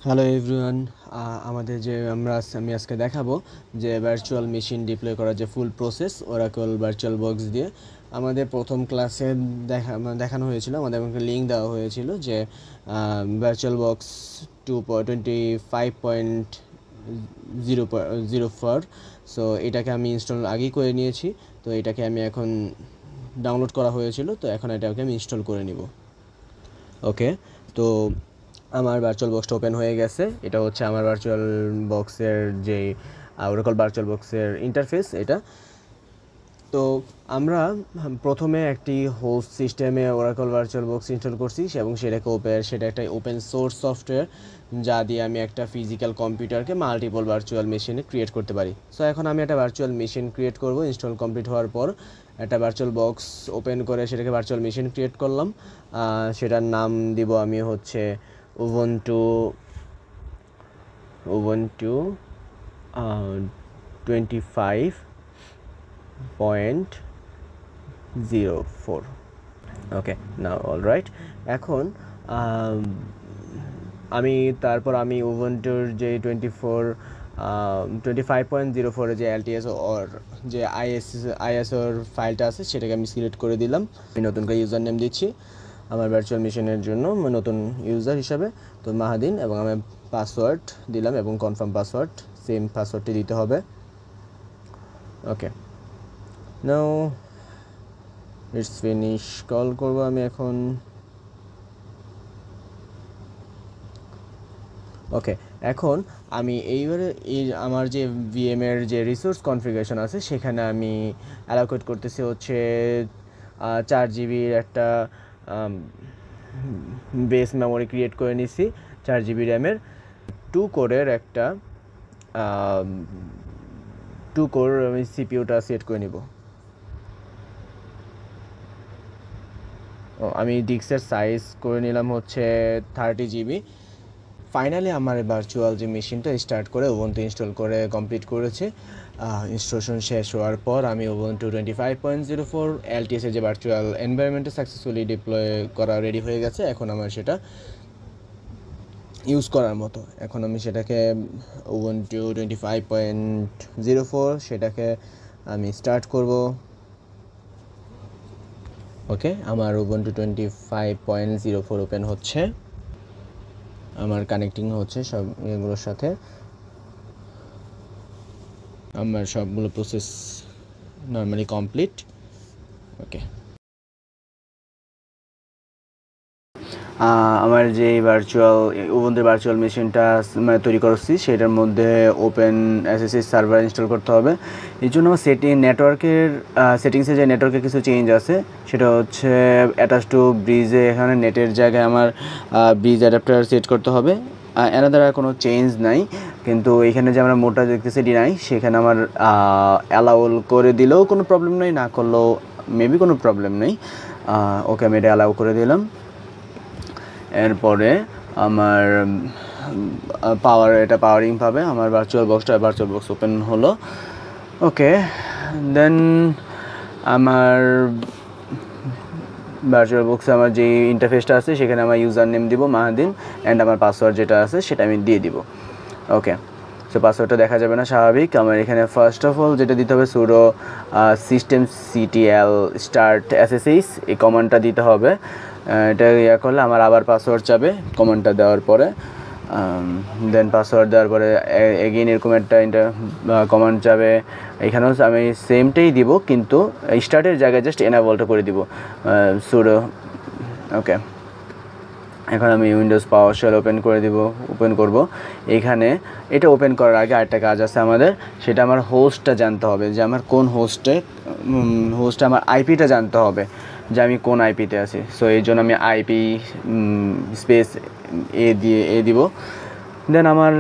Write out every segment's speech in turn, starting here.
Hello everyone, আমাদের যে আমি আজকে দেখাবো যে ভার্চুয়াল মেশিন ডিপ্লয় করার যে ফুল প্রসেস ওরাকল ভার্চুয়াল বক্স দিয়ে। আমাদের প্রথম ক্লাসে দেখানো হয়েছিল, আমাদের একটা লিঙ্ক দেওয়া হয়েছিল যে ভার্চুয়াল বক্স 2.25.0.04। সো এটাকে আমি ইনস্টল আগেই করে নিয়েছি, তো এটাকে আমি এখন ডাউনলোড করা হয়েছিল, তো এখন এটাকে আমি ইনস্টল করে নিব। ওকে, তো আমার ভার্চুয়াল বক্সটা ওপেন হয়ে গেছে। এটা হচ্ছে আমার ভার্চুয়াল বক্সের যে ওরাকল ভার্চুয়াল বক্সের ইন্টারফেস এটা। তো আমরা প্রথমে একটি হোস্ট সিস্টেমে ওরাকল ভার্চুয়াল বক্স ইনস্টল করছি এবং সেটা একটা ওপেন সোর্স সফটওয়্যার, যা দিয়ে আমি একটা ফিজিক্যাল কম্পিউটারকে মাল্টিপল ভার্চুয়াল মেশিনে ক্রিয়েট করতে পারি। সো এখন আমি একটা ভার্চুয়াল মেশিন ক্রিয়েট করব। ইনস্টল কমপ্লিট হওয়ার পর একটা ভার্চুয়াল বক্স ওপেন করে সেটাকে ভার্চুয়াল মেশিন ক্রিয়েট করলাম। সেটার নাম দিব আমি হচ্ছে Ubuntu 25.04। ওকে, নাও অলরাইট। এখন আমি উবুন্টুর যে 25.04 যে এলটিএস ওর যে আইএসওর ফাইলটা আছে সেটাকে আমি সিলেক্ট করে দিলাম। আমি নতুন করে ইউজার নেম দিচ্ছি আমার ভার্চুয়াল মেশিনের জন্য, নতুন ইউজার হিসাবে, তো মাহাদিন, এবং আমি পাসওয়ার্ড দিলাম এবং কনফার্ম পাসওয়ার্ড, সেম পাসওয়ার্ডটি দিতে হবে। ওকে, নাও ইটস ফিনিশ। কল করবো আমি এখন। ওকে, এখন আমি এইবারে আমার যে ভিএমের যে রিসোর্স কনফিগারেশন আছে সেখানে আমি অ্যালোকেট করতেছি হচ্ছে 4 জিবির একটা বেস মেমোরি ক্রিয়েট করে নিছি, 4 জিবি র্যামের 2 কোরের একটা 2 কোর আমি সিপিইউটা সেট করে নিব। আমি ডিস্কের সাইজ করে নিলাম হচ্ছে 30 জিবি। ফাইনালি আমার ভার্চুয়াল যে মেশিনটা স্টার্ট করে উবুন্টু ইনস্টল করে কমপ্লিট করেছে। ইনস্টলেশন শেষ হওয়ার পর আমি উবুন্টু 25.04 এলটিএসের যে ভার্চুয়াল এনভায়রনমেন্টে সাকসেসফুলি ডিপ্লয় করা রেডি হয়ে গেছে। এখন আমার সেটা ইউজ করার মতো। এখন আমি সেটাকে উবুন্টু 25.04 সেটাকে আমি স্টার্ট করব। ওকে, আমার উবুন্টু 25.04 ওপেন হচ্ছে, আমার কানেক্টিং হচ্ছে সব এগুলোর সাথে। আমার সবগুলো প্রসেস নর্মালি কমপ্লিট। ওকে, আমার যে উবুন্টু ভার্চুয়াল মেশিনটা তৈরি করছি সেটার মধ্যে ওপেন এসএসএস সার্ভার ইনস্টল করতে হবে। এই জন্য আমার সেটিংসে যে নেটওয়ার্কের কিছু চেঞ্জ আছে, সেটা হচ্ছে অ্যাটাচ টু ব্রিজে, এখানে নেটের জায়গায় আমার ব্রিজ অ্যাডাপ্টার সেট করতে হবে। এনাদার আর কোনো চেঞ্জ নাই, কিন্তু এখানে যে আমরা মোডটা দেখতেছি ডিনাই, সেখানে আমার অ্যালাউল করে দিলেও কোনো প্রবলেম নেই, না করলেও মেবি কোনো প্রবলেম নেই। ওকে, আমি এটা অ্যালাউ করে দিলাম। এরপরে আমার পাওয়ারিং পাবে আমার ভার্চুয়াল বক্স ওপেন হলো। ওকে, দেন আমার ভার্চুয়াল বক্সে আমার যে ইন্টারফেসটা আছে সেখানে আমার ইউজার নেম দিব মাহাদিন, অ্যান্ড আমার পাসওয়ার্ড যেটা আছে সেটা আমি দিয়ে দিব। ওকে, সো পাসওয়ার্ডটা দেখা যাবে না, স্বাভাবিক। আমার এখানে ফার্স্ট অফ অল যেটা দিতে হবে সুডো systemctl start ssh, এই কমান্ডটা দিতে হবে। এটা করলে আমার আবার পাসওয়ার্ড চাবে কমান্ডটা দেওয়ার পরে। দেন পাসওয়ার্ড দেওয়ার পরে এগেইন এরকম একটা কমান্ড যাবে। এখানেও আমি সেমটাই দিব, কিন্তু স্টার্টের জায়গায় জাস্ট এনাবলটা করে দিব সুডো। ওকে, এখন আমি উইন্ডোজ পাওয়ারশেল ওপেন করব। এখানে এটা ওপেন করার আগে আরেকটা কাজ আছে আমাদের, সেটা আমার হোস্টটা জানতে হবে, যে আমার কোন হোস্টে আমার আইপিটা জানতে হবে, যে আমি কোন আইপিতে আছি। সো এই জন্য আমি আইপি স্পেস এ দিব। দেন আমার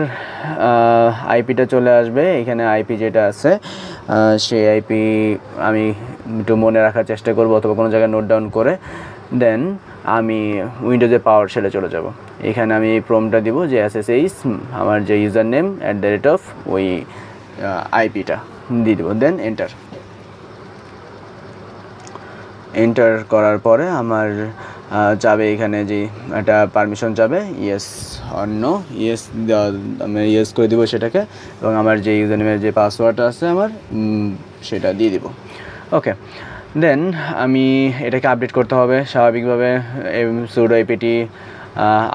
আইপিটা চলে আসবে। এখানে আইপি যেটা আছে সেই আইপি আমি একটু মনে রাখার চেষ্টা করব, অথবা কোনো জায়গায় নোট ডাউন করে। দেন আমি উইন্ডোজে পাওয়ারশেলে চলে যাব। এখানে আমি এই প্রম্পটটা দিব যে এসএসএইচ আমার যে ইউজার নেম @ ওই আইপিটা দিয়ে দেবো। দেন এন্টার করার পরে আমার চাবে এখানে যে একটা পারমিশন চাবে ইয়েস অর নো, ইয়েস আমি ইয়েস করে দিব সেটাকে, এবং আমার যে ইউজার নেমের যে পাসওয়ার্ড আছে আমার সেটা দিয়ে দিব। ওকে, দেন আমি এটাকে আপডেট করতে হবে স্বাভাবিকভাবে, sudo apt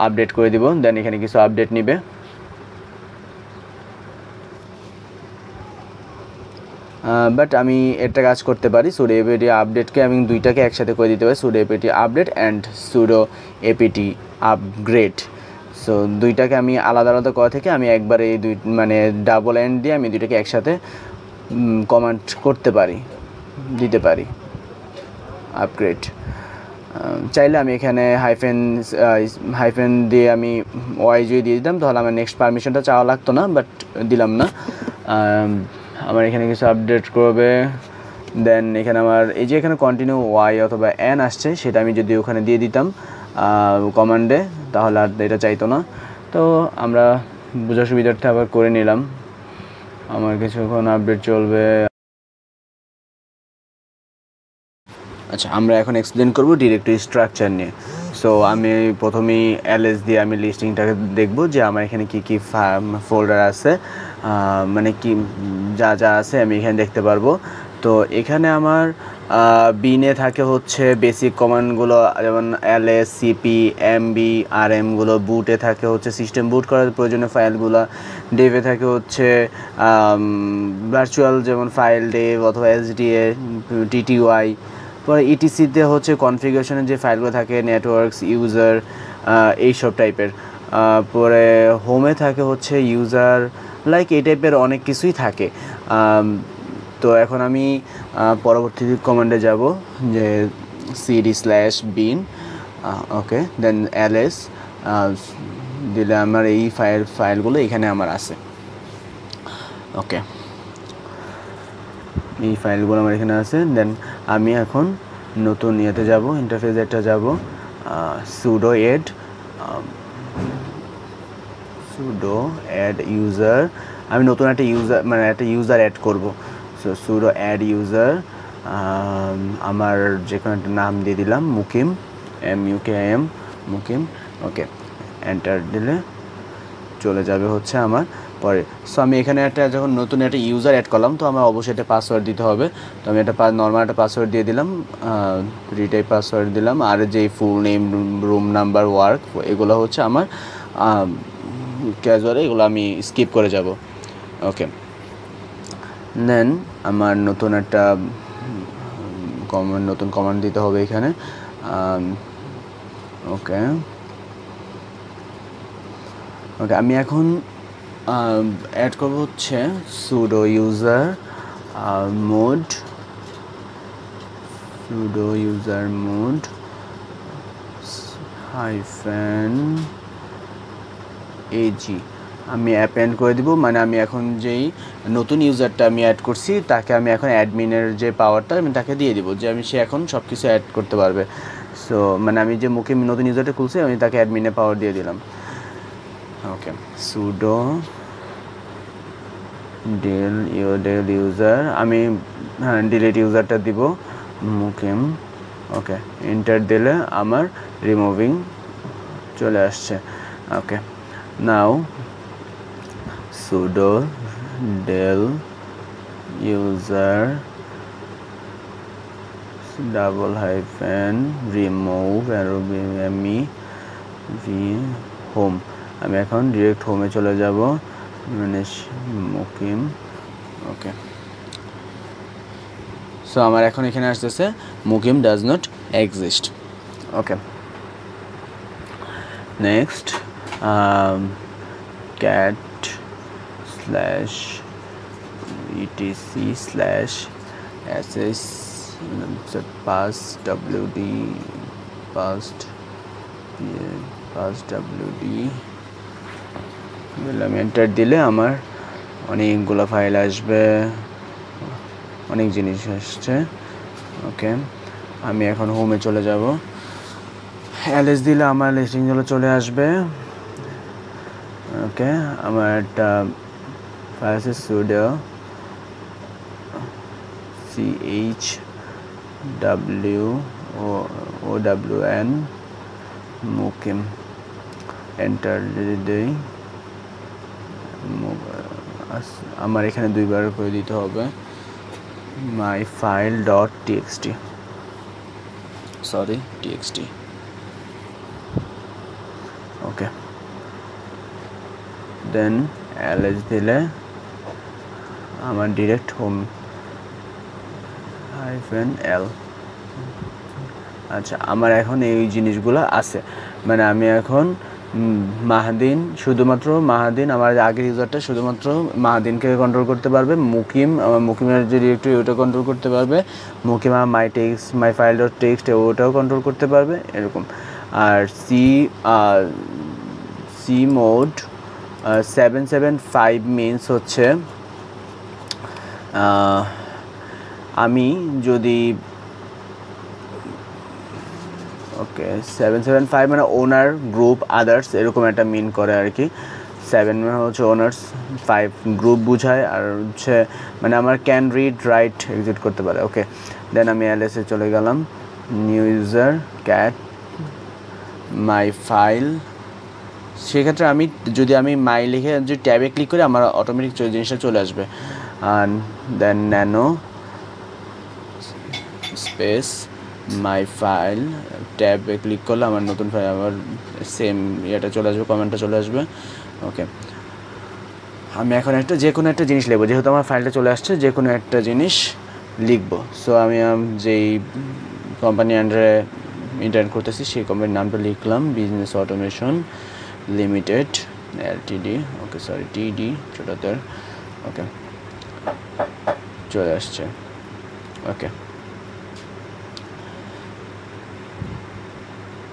আপডেট করে দিব। দেন এখানে কিছু আপডেট নিবে। বাট আমি একটা কাজ করতে পারি, sudo apt আপডেটকে আমি দুইটাকে একসাথে করে দিতে পারি, sudo apt update and sudo apt upgrade. So দুইটাকে আমি আলাদা আলাদা করা থেকে আমি একবারে এই মানে ডাবল এন্ড দিয়ে আমি দুইটাকে একসাথে কমান্ড করতে পারি, দিতে পারি আপগ্রেড। চাইলে আমি এখানে হাইফেন দিয়ে আমি ওয়াইজই দিয়ে দিতাম, তাহলে আমার নেক্সট পারমিশনটা চাওয়া লাগতো না, বাট দিলাম না। আমার এখানে কিছু আপডেট করবে। দেন এখানে আমার এই যে এখানে কন্টিনিউ ওয়াই অথবা এন আসছে, সেটা আমি যদি ওখানে দিয়ে দিতাম কমান্ডে, তাহলে আর এটা চাইতো না। তো আমরা বোঝার সুবিধার্থে আবার করে নিলাম। আমার কিছুক্ষণ আপডেট চলবে। আচ্ছা, আমরা এখন এক্সপ্লেন করব ডিরেক্টরি স্ট্রাকচার নিয়ে। সো আমি প্রথমেই ls দিয়ে আমি লিস্টিংটাকে দেখব যে আমার এখানে কি কি ফোল্ডার আছে, মানে কি যা যা আছে আমি এখানে দেখতে পারবো। তো এখানে আমার বিনে থাকে হচ্ছে বেসিক কমান্ডগুলো, যেমন ls cp mb rmগুলো। বুটে থাকে হচ্ছে সিস্টেম বুট করার প্রয়োজনীয় ফাইলগুলো। ডেভে থাকে হচ্ছে ভার্চুয়াল যেমন ফাইল ডেভ অথবা sda tty। পরে ইটিসিতে হচ্ছে কনফিগারেশনের যে ফাইলগুলো থাকে, নেটওয়ার্কস ইউজার এইসব টাইপের। পরে হোমে থাকে হচ্ছে ইউজার লাইক এই টাইপের অনেক কিছুই থাকে। তো এখন আমি পরবর্তী কমান্ডে যাব, যে cd/bin। ওকে, দেন ls দিলে আমার এই ফাইলগুলো এখানে আমার আছে। ওকে, এই ফাইলগুলো আমার এখানে আছে। দেন আমি এখন নতুন ইয়েতে যাব, ইন্টারফেসে একটা যাব, sudo add user। আমি নতুন একটা ইউজার মানে একটা ইউজার অ্যাড করব। সো sudo add user, আমার যে কোনো একটা নাম দিয়ে দিলাম মুকিম, mukim মুকিম। ওকে, এন্টার দিলে চলে যাবে হচ্ছে আমার পরে। সো আমি এখানে একটা যখন নতুন একটা ইউজার অ্যাড করলাম, তো আমার অবশ্যই একটা পাসওয়ার্ড দিতে হবে। তো আমি একটা নর্মাল একটা পাসওয়ার্ড দিয়ে দিলাম, রিটাইপ পাসওয়ার্ড দিলাম। আর যেই full name, room number, work, এগুলো হচ্ছে আমার ক্যাজুয়ালি, এগুলো আমি স্কিপ করে যাব। ওকে, দেন আমার নতুন একটা নতুন কমান্ড দিতে হবে এখানে। ওকে, আমি এখন অ্যাড করব হচ্ছে sudo user mode -ag আমি অ্যাপেন্ড করে দিব। মানে আমি এখন যেই নতুন ইউজারটা আমি অ্যাড করছি, তাকে আমি এখন অ্যাডমিনের যে পাওয়ারটা আমি তাকে দিয়ে দিব, যে সে এখন সব কিছু অ্যাড করতে পারবে। সো মানে আমি যে মুখে নতুন ইউজারটা খুলছি, আমি তাকে অ্যাডমিনের পাওয়ার দিয়ে দিলাম। ওকে, sudo del user, আমি ডিলিট ইউজারটা দিব মুকিম। ওকে, এন্টার দিলে আমার রিমুভিং চলে আসছে। ওকে, নাও sudo del user -remove home। আমি এখন ডিরেক্ট হোমে চলে যাব, মানে মুকিম। ওকে, সো আমার এখন এখানে আসতেছে মুকিম does not exist. Okay, next cat/etc/ss passwd আমি এন্টার দিলে আমার অনেকগুলো ফাইল আসবে, অনেক জিনিস আসছে। ওকে, আমি এখন হোমে চলে যাব, ls দিলে আমার লিস্টিংগুলো চলে আসবে। ওকে, আমার একটা ফাইল আছে sudo chwown মুকিম এন্টার যদি দেই আমার এখানে দুইবার করে দিতে হবে myfile.txt সরি txt ওকে দেন ls দিলে আমার ডিরেক্ট হোম -l আচ্ছা আমার এখন এই জিনিসগুলো আছে মানে আমি এখন মাহাদিন শুধুমাত্র মাহাদিন আমার আগের ইউজারটা শুধুমাত্র মাহাদিনকে কন্ট্রোল করতে পারবে মুকিম আমার মুকিমের যে ডিরেক্টরি ওটা কন্ট্রোল করতে পারবে মুকিম আমার myfile.txt ওটাও কন্ট্রোল করতে পারবে এরকম আর সি মোড 775 মিনস হচ্ছে আমি যদি ওকে 775 মানে ওনার গ্রুপ আদার্স এরকম একটা মিন করে আর কি 7 মানে হচ্ছে ওনার্স 5 গ্রুপ বুঝায় আর হচ্ছে মানে আমার ক্যান রিড রাইট এক্সিট করতে পারে ওকে দেন আমি ls এ চলে গেলাম নিউ ইউজার ক্যাট মাই ফাইল সেক্ষেত্রে আমি যদি আমি মাই লিখে যদি ট্যাবে ক্লিক করি আমার অটোমেটিক জিনিসটা চলে আসবে আর দেন ন্যানো স্পেস মাই ফাইল ট্যাবে ক্লিক করলে আমার নতুন ফাইল আবার সেম ইয়েটা চলে আসবে কমেন্টটা চলে আসবে ওকে আমি এখন যে কোনো একটা জিনিস লিখবো যেহেতু আমার ফাইলটা চলে আসছে যে কোনো একটা জিনিস লিখবো সো আমি যেই কোম্পানি আন্ডারে ইন্টারনেট করতেছি সেই কোম্পানির নামটা লিখলাম বিজনেস অটোমেশন লিমিটেড এলটিডি ওকে সরি টিডি ছোটদের ওকে চলে আসছে ওকে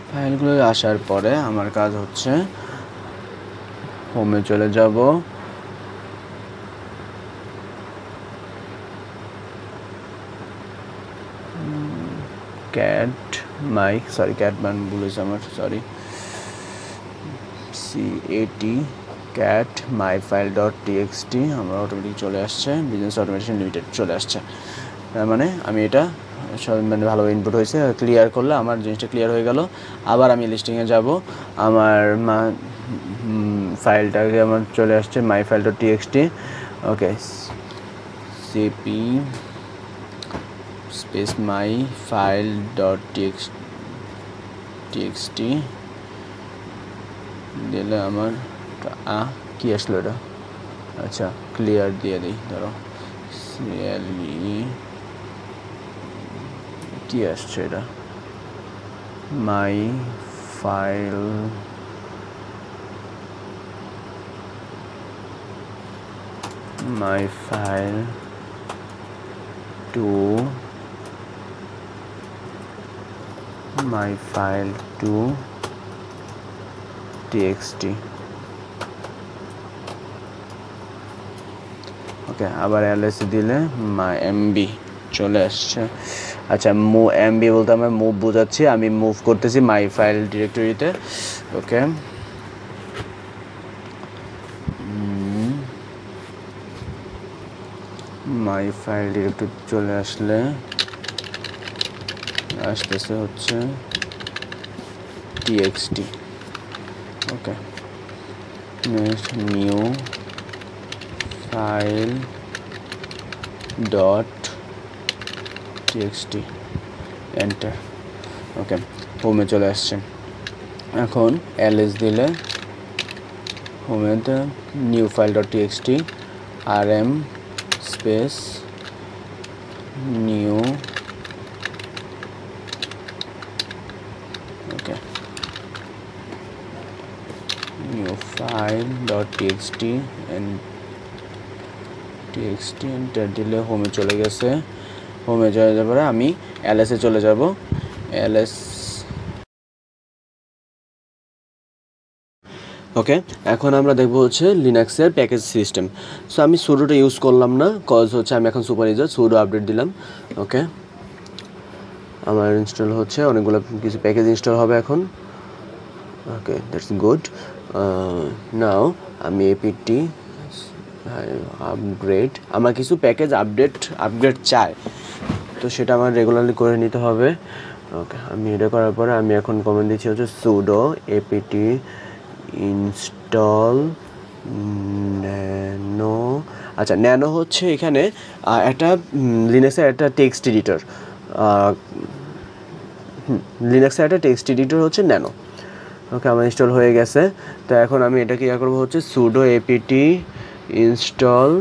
ফাইলগুলো আসার পরে আমার কাজ হচ্ছে হোমে চলে যাব ক্যাট মান বলেছে আমার সরি cat myfile.txt আমার অটোমেটিক চলে আসছে বিজনেস অটোমেশন লিমিটেড চলে আসছে তার মানে আমি এটা সব মানে ভালোভাবে ইনপুট হয়েছে ক্লিয়ার করলে আমার জিনিসটা ক্লিয়ার হয়ে গেল আবার আমি লিস্টিংয়ে যাব আমার ফাইলটাকে আমার চলে আসছে myfile.txt ওকে cp স্পেস myfile.txt দিলে আমার কি আসলো এটা আচ্ছা ক্লিয়ার দিয়ে দিই ধরো cle কি আসছে এটা myfile to txt ওকে আবার ls দিলে mb চলে আসছে আচ্ছা mb বলতে আমরা মুভ বোঝাচ্ছি আমি মুভ করতেছি মাই ফাইল ডিরেক্টরিতে ওকে মাই ফাইল ডিরেক্টরি চলে আসতেছে হচ্ছে txt okay next new file dot txt enter okay হোমে চলে আসছে এখন ls দিলে হোমেতে new file dot txt rm space new okay new file.txt and txt enter দিলে হোমে চলে গেছে হোমে যাওয়ার পরে আমি ls এ চলে যাব ls ওকে এখন আমরা দেখব হচ্ছে লিনাক্সের প্যাকেজ সিস্টেম সো আমি সুডোটা ইউজ করলাম না কজ হচ্ছে আমি এখন সুপার ইউজার সুডো আপডেট দিলাম ওকে আমার ইনস্টল হচ্ছে অনেকগুলো কিছু প্যাকেজ ইনস্টল হবে এখন ওকে দ্যাটস গুড নাও আমি apt আপগ্রেড আমার কিছু প্যাকেজ আপগ্রেড চাই তো সেটা আমার রেগুলারলি করে নিতে হবে ওকে, আমি এটা করার পরে আমি এখন কমেন্ট দিচ্ছি হচ্ছে sudo apt install nano। আচ্ছা, ন্যানো হচ্ছে এখানে একটা লিনাক্সের একটা টেক্সট এডিটর। লিনাক্সের একটা টেক্সট এডিটর হচ্ছে ন্যানো। ওকে, আমার ইনস্টল হয়ে গেছে। তো এখন আমি এটাকে ইয়ে করবো হচ্ছে sudo apt install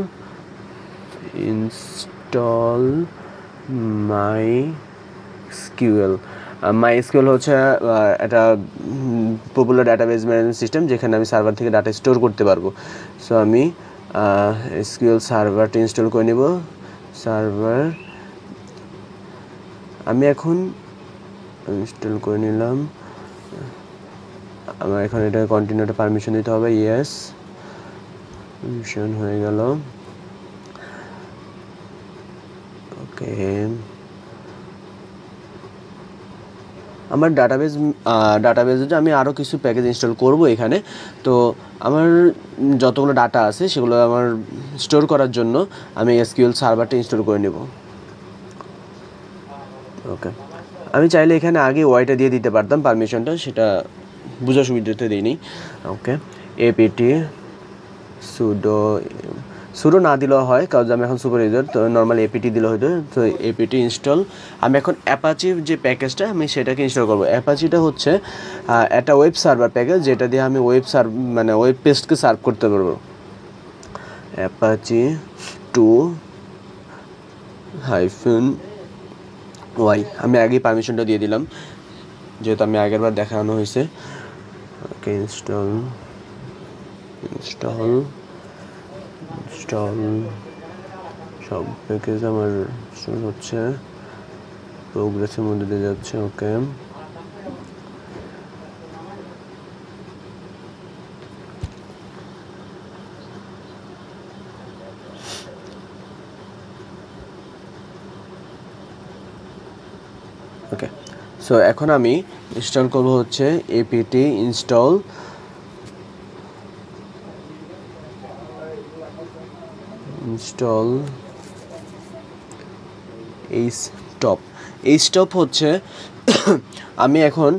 MySQL। MySQL হচ্ছে একটা পপুলার ডাটাবেস ম্যানেজমেন্ট সিস্টেম, যেখানে আমি সার্ভার থেকে ডাটা স্টোর করতে পারবো। সো আমি SQL সার্ভারটা ইনস্টল করে নেব। সার্ভার আমি এখন ইনস্টল করে নিলাম। আমার এখন এটা কন্টিনিউটা পারমিশন দিতে হবে। ইয়েস, পারমিশন হয়ে গেল। ওকে, আমার ডাটাবেজে আমি আরও কিছু প্যাকেজ ইনস্টল করব এখানে। তো আমার যতগুলো ডাটা আছে সেগুলো আমার স্টোর করার জন্য আমি এসকিউএল সার্ভারটা ইনস্টল করে নেব। ওকে, আমি চাইলে এখানে আগে ওয়াইটা দিয়ে দিতে পারতাম পারমিশনটা, সেটা বোঝার সুবিধাতে দিইনি। ওকে, এপিটি সুডো না দিলেও হয়, কারণ আমি এখন সুপার ইউজার, তো নর্মাল এপিটি দিলে হয়তো। তো এপিটি ইনস্টল, আমি এখন অ্যাপাচি যে প্যাকেজটা আমি সেটাকে ইনস্টল করবো। অ্যাপাচিটা হচ্ছে একটা ওয়েব সার্ভার প্যাকেজ, যেটা দিয়ে আমি মানে ওয়েব পেজকে সার্ভ করতে পারবো। অ্যাপাচি 2-y, আমি আগেই পারমিশনটা দিয়ে দিলাম, যেহেতু আমি আগের বার দেখানো হয়েছে। ওকে, ইনস্টল সব প্যাকেজ আমার শুরু হচ্ছে, প্রোগ্রেসের মধ্যে দিয়ে যাচ্ছে। ওকে, ওকে, সো এখন আমি ইনস্টল করবো হচ্ছে এপিটি ইনস্টল এইচটপ হচ্ছে আমি এখন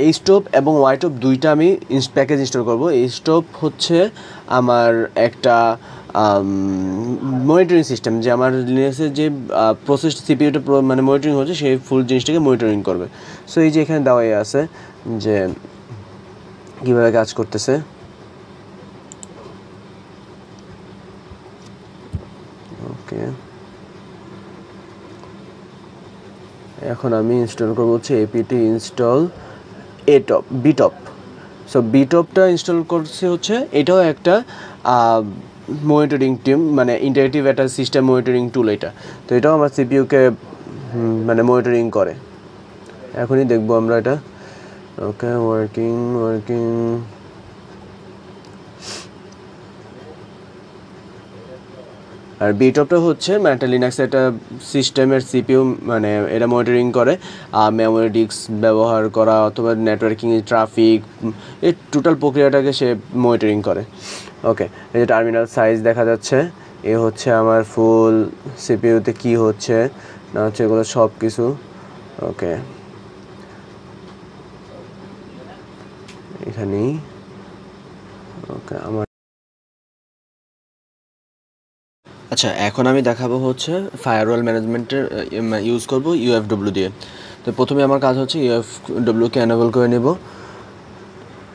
এইচটপ এবং ওয়াইটপ দুইটা আমি প্যাকেজ ইনস্টল করবো। এইচটপ হচ্ছে আমার একটা মনিটরিং সিস্টেম, যে আমার লিনাক্সের যে প্রসেস সিপিইউটা মানে মনিটরিং হচ্ছে, সেই ফুল জিনিসটাকে মনিটরিং করবে। সো এই যে এখানে দেওয়াই আছে যে কীভাবে কাজ করতেছে। ওকে, এখন আমি ইনস্টল করবো হচ্ছে এপিটি ইনস্টল বিটপ। সো বিটপটা ইনস্টল করছে হচ্ছে, এটাও একটা মনিটরিং টিম, মানে ইন্টারেক্টিভ একটা সিস্টেম মনিটরিং টুল এটা। তো এটাও আমার সিপিইউকে মানে মনিটরিং করে। এখনই দেখবো আমরা এটা। ওকে, ওয়ার্কিং। আর বিটপটা হচ্ছে মানে একটা লিনাক্সের একটা সিস্টেমের সিপিইউ, মানে এটা মনিটরিং করে মেমোরি ডিস্ক ব্যবহার করা অথবা নেটওয়ার্কিং, ট্রাফিক, এই টোটাল প্রক্রিয়াটাকে সে মনিটরিং করে। ওকে, এই যে টার্মিনাল সাইজ দেখা যাচ্ছে, এ হচ্ছে আমার ফুল সিপিইউতে কি হচ্ছে না হচ্ছে এগুলো সব কিছু। ওকে, এখানেই। ওকে, আমার আচ্ছা, এখন আমি দেখাবো হচ্ছে ফায়ারওয়াল ম্যানেজমেন্টের ইউজ করব ইউএফডব্লিউ দিয়ে। তো প্রথমে আমার কাজ হচ্ছে ইউএফডব্লিউকে এনেবল করে নেব।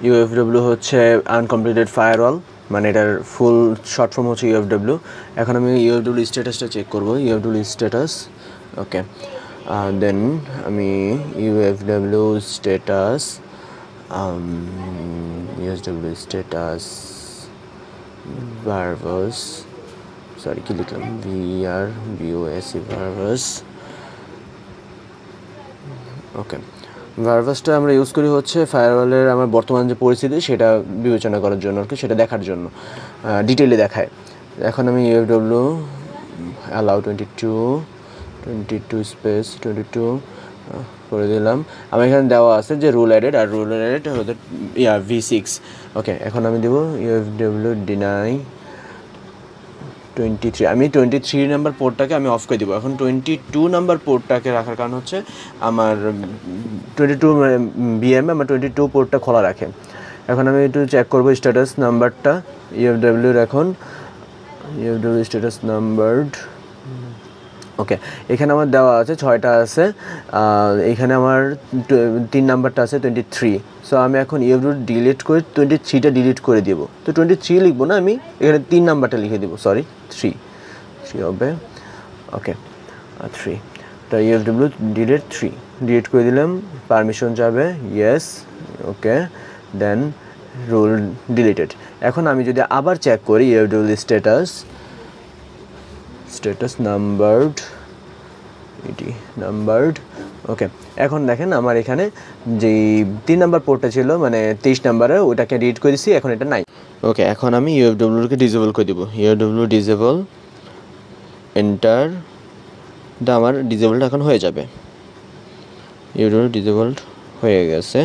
ইউএফডব্লিউ হচ্ছে আনকমপ্লিটেড ফায়ারওয়াল, মানে এটার ফুল শর্ট ফর্ম হচ্ছে ইউএফডব্লিউ। এখন আমি ইউএফডব্লিউ স্ট্যাটাসটা চেক করবো, ইউএফডব্লিউ স্ট্যাটাস। ওকে, দেন আমি ইউএফডব্লিউ স্ট্যাটাস ভার্ভাস, সরি কি লিখলাম, VRVOSE ভার্ভাস। ওকে, ভার্ভাসটা আমরা ইউজ করি হচ্ছে ফায়ারওয়ালের আমার বর্তমান যে পরিস্থিতি সেটা বিবেচনা করার জন্য আর কি, সেটা দেখার জন্য, ডিটেইলে দেখায়। এখন আমি ইউএফডব্লিউ অ্যালাউ 22 স্পেস 22 করে দিলাম। আমার এখানে দেওয়া আছে যে রুল অ্যাডেড, আর রুল অ্যাডেড হতে V6। ওকে, এখন আমি দেবো ইউএফডব্লিউ ডিনাই 23 আমি 23 নাম্বার পোর্টটাকে আমি অফ করে দেবো। এখন 22 নাম্বার পোর্টটাকে রাখার কারণ হচ্ছে আমার 22 বিএমএ আমার 22 পোর্টটা খোলা রাখে। এখন আমি একটু চেক করবো স্ট্যাটাস নাম্বারটা ইউএফডব্লিউর। এখন ইউএফডব্লিউ স্ট্যাটাস নাম্বারড, ওকে, এখানে আমার দেওয়া আছে 6টা আছে, এখানে আমার 3 নাম্বারটা আছে 23। সো আমি এখন ইউএফডব্লিউ ডিলিট করে 23টা ডিলিট করে দেবো। তো 23 লিখবো না, আমি এখানে 3 নাম্বারটা লিখে দেবো, সরি 3 হবে, ওকে 3। তো ইউএফডব্লিউ ডিলিট করে দিলাম, পারমিশন যাবে ইয়েস, ওকে, দেন রুল ডিলিটেড। এখন আমি যদি আবার চেক করি ইউএফডব্লিউ স্ট্যাটাস নাম্বারড, ওকে, এখন দেখেন আমার এখানে যেই 3 নাম্বার পোর্টটা ছিল মানে 23 নাম্বারে, ওটাকে ডিলিট করে দিচ্ছি, এখন এটা নাই। ওকে, এখন আমি ইউএফডব্লিউকে ডিসেবল করে দেবো। ইউএফডব্লিউ ডিসেবল, এন্টার, আমার ডিসেবলটা এখন হয়ে যাবে। ইউএফডব্লিউ ডিসেবলড হয়ে গেছে।